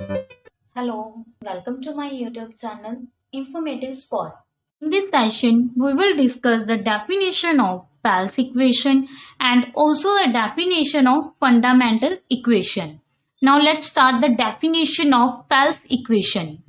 Hello, welcome to my YouTube channel Informative Spot. In this session, we will discuss the definition of Pell's equation and also the definition of fundamental equation. Now let's start the definition of Pell's equation.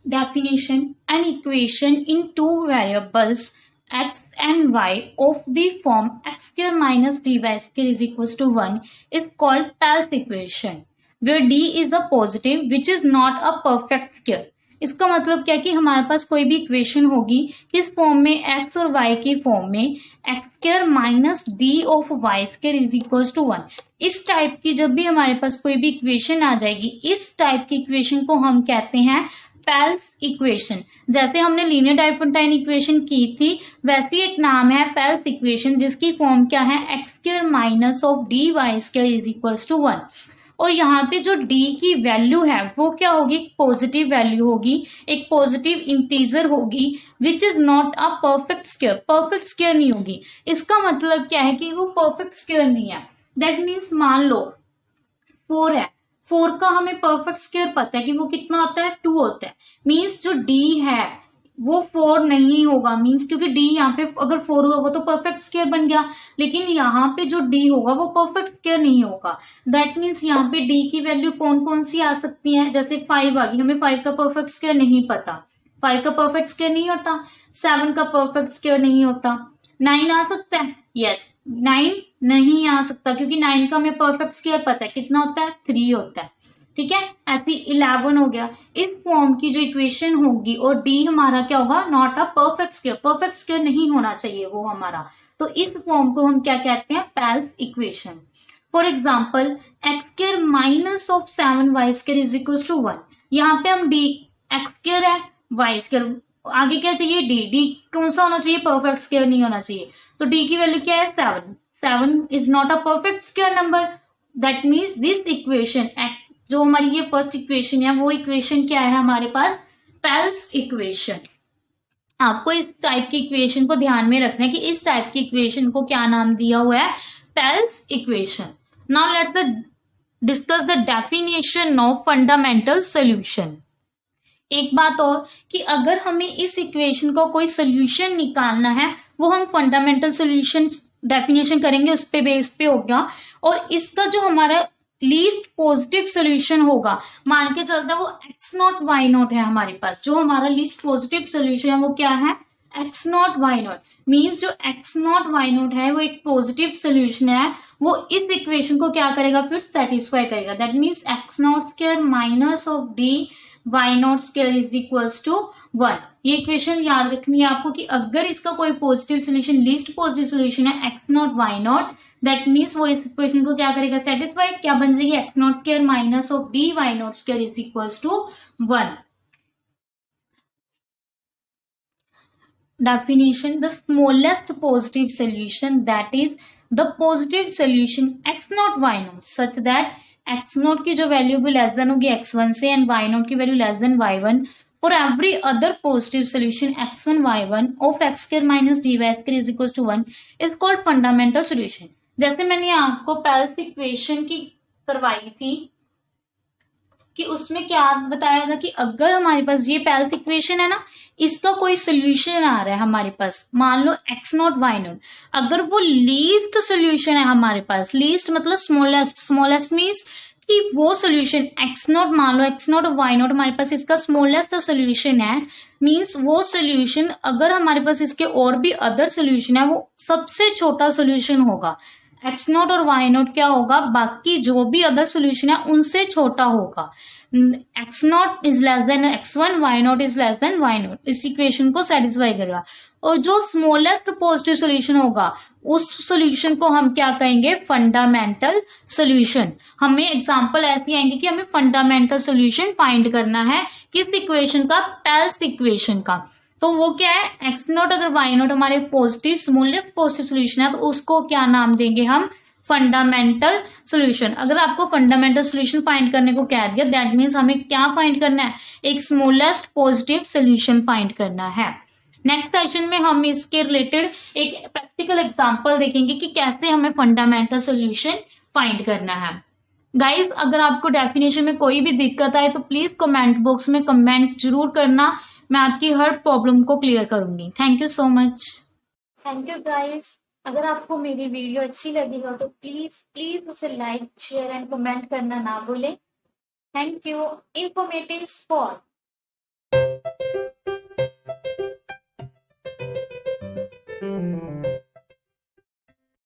Definition: an equation in two variables x and y of the form x square minus dy square is equals to 1 is called Pell's equation, where d is the positive which is not a perfect square. इसका मतलब क्या है कि हमारे पास कोई भी equation होगी किस फॉर्म में, x और y की फॉर्म में, x square minus D of y square is equals to 1. इस टाइप की जब भी हमारे पास कोई भी इक्वेशन आ जाएगी, इस टाइप की इक्वेशन को हम कहते हैं पेल्स इक्वेशन. जैसे हमने लीनियर डाइफोंटाइन इक्वेशन की थी, वैसी एक नाम है पेल्स इक्वेशन, जिसकी फॉर्म क्या है, x square minus of D y square is equals to 1. और यहाँ पे जो d की वैल्यू है वो क्या होगी, पॉजिटिव वैल्यू होगी, एक पॉजिटिव इंटीजर होगी which is not a perfect square. Perfect square नहीं होगी. इसका मतलब क्या है कि वो परफेक्ट स्क्वायर नहीं है. दैट मीन्स मान लो 4 है, 4 का हमें परफेक्ट स्क्वायर पता है कि वो कितना होता है, 2 होता है. मीन्स जो d है वो 4 नहीं होगा. मीन्स क्योंकि d यहाँ पे अगर 4 हुआ वो तो परफेक्ट स्क्वायर बन गया, लेकिन यहाँ पे जो d होगा वो परफेक्ट स्क्वायर नहीं होगा. दैट मीन्स यहाँ पे d की वैल्यू कौन कौन सी आ सकती है, जैसे 5 आ गई, हमें 5 का परफेक्ट स्क्वायर नहीं पता, 5 का परफेक्ट स्क्वायर नहीं होता, 7 का परफेक्ट स्क्वायर नहीं होता, 9 आ सकता है, यस 9 नहीं आ सकता क्योंकि 9 का हमें परफेक्ट स्क्वायर पता है कितना होता है, 3 होता है. ठीक है, ऐसी 11 हो गया. इस फॉर्म की जो इक्वेशन होगी और d हमारा क्या होगा, not a perfect square, perfect square नहीं होना चाहिए वो हमारा. तो इस फॉर्म को हम क्या कहते हैं, Pell's equation. For example x square minus of 7y square is equal to 1. यहाँ पे हम d एक्स स्क्वायर है, y स्क्वायर, आगे क्या चाहिए, d कौन सा होना चाहिए, परफेक्ट स्क्वायर नहीं होना चाहिए. तो d की वैल्यू क्या है, 7 is not a perfect square number. That means this equation, जो हमारी ये फर्स्ट इक्वेशन है वो इक्वेशन क्या है हमारे पास, पेल्स इक्वेशन. आपको इस टाइप की इक्वेशन को ध्यान में रखना है कि इस टाइप की इक्वेशन को क्या नाम दिया हुआ है, Pell's equation. Now let's discuss the definition of fundamental solution. एक बात और कि अगर हमें इस इक्वेशन को कोई सोल्यूशन निकालना है, वो हम फंडामेंटल सॉल्यूशन डेफिनेशन करेंगे, उस पे बेस पे होगा. और इसका जो हमारा लीस्ट पॉजिटिव सोल्यूशन होगा, मान के चलते हैं वो एक्स नॉट वाई नॉट है हमारे पास, जो हमारा लीस्ट पॉजिटिव सोल्यूशन है वो क्या है, x not y naught. Means जो एक्स नॉट वाई नॉट है वो एक पॉजिटिव सोल्यूशन है, वो इस इक्वेशन को क्या करेगा, फिर सेटिस्फाई करेगा. That means x naught square minus of D y naught square is equals to 1. ये इक्वेशन याद रखनी है आपको कि अगर इसका कोई positive solution, least positive solution है x not y not, that means वो इस इक्वेशन को क्या करेगा, सेटिस्फाई. क्या बन जाएगी, x naught square minus of D y naught square is equals to 1. Definition: the smallest positive solution, that is the positive solution x naught y naught such that x naught की जो value भी less than होगी x1 से and y naught की value less than y1 for every other positive solution x1 y1 of x square minus dy square is equals to 1 is called fundamental solution. जैसे मैंने आपको pails equation की करवाई थी कि उसमें क्या बताया था कि अगर हमारे पास ये पेल्स इक्वेशन है ना, इसका कोई सोल्यूशन आ रहा है हमारे पास, मान लो एक्स नॉट वाई नॉट, अगर वो लीस्ट सोल्यूशन है हमारे पास, लीस्ट मतलब स्मॉलेस्ट, स्मॉलेस्ट मीन्स कि वो सोल्यूशन एक्स नॉट, मान लो एक्स नॉट और वाई नॉट हमारे पास इसका स्मॉलेस्ट सोल्यूशन है, मीन्स वो सोल्यूशन अगर हमारे पास इसके और भी अदर सोल्यूशन है वो सबसे छोटा सोल्यूशन होगा. एक्स नॉट और वाई नॉट क्या होगा, बाकी जो भी अदर सोल्यूशन है उनसे छोटा होगा. X naught is less than x one, y naught is less than y naught, इस इक्वेशन को सेटिस्फाई करेगा. और जो स्मॉलेस्ट पॉजिटिव सोल्यूशन होगा उस सोल्यूशन को हम क्या कहेंगे, फंडामेंटल सोल्यूशन. हमें एग्जांपल ऐसी आएंगे कि हमें फंडामेंटल सोल्यूशन फाइंड करना है किस इक्वेशन का, पेल्स इक्वेशन का. तो वो क्या है, एक्स नॉट अगर वाई नॉट हमारे पॉजिटिव स्मॉलेस्ट पॉजिटिव सोल्यूशन है तो उसको क्या नाम देंगे हम, फंडामेंटल सोल्यूशन. अगर आपको फंडामेंटल सोल्यूशन फाइंड करने को कह दिया, दैट मीन्स हमें क्या फाइंड करना है, एक स्मॉलेस्ट पॉजिटिव सोल्यूशन फाइंड करना है. नेक्स्ट सेशन में हम इसके रिलेटेड एक प्रैक्टिकल एग्जांपल देखेंगे कि कैसे हमें फंडामेंटल सोल्यूशन फाइंड करना है. गाइस अगर आपको डेफिनेशन में कोई भी दिक्कत आए तो प्लीज़ कमेंट बॉक्स में कमेंट जरूर करना, मैं आपकी हर प्रॉब्लम को क्लियर करूंगी। Thank you so much. Thank you guys. अगर आपको मेरी वीडियो अच्छी लगी हो तो प्लीज़ प्लीज़ उसे लाइक शेयर एंड कमेंट करना ना भूलें। Thank you. Informative spot.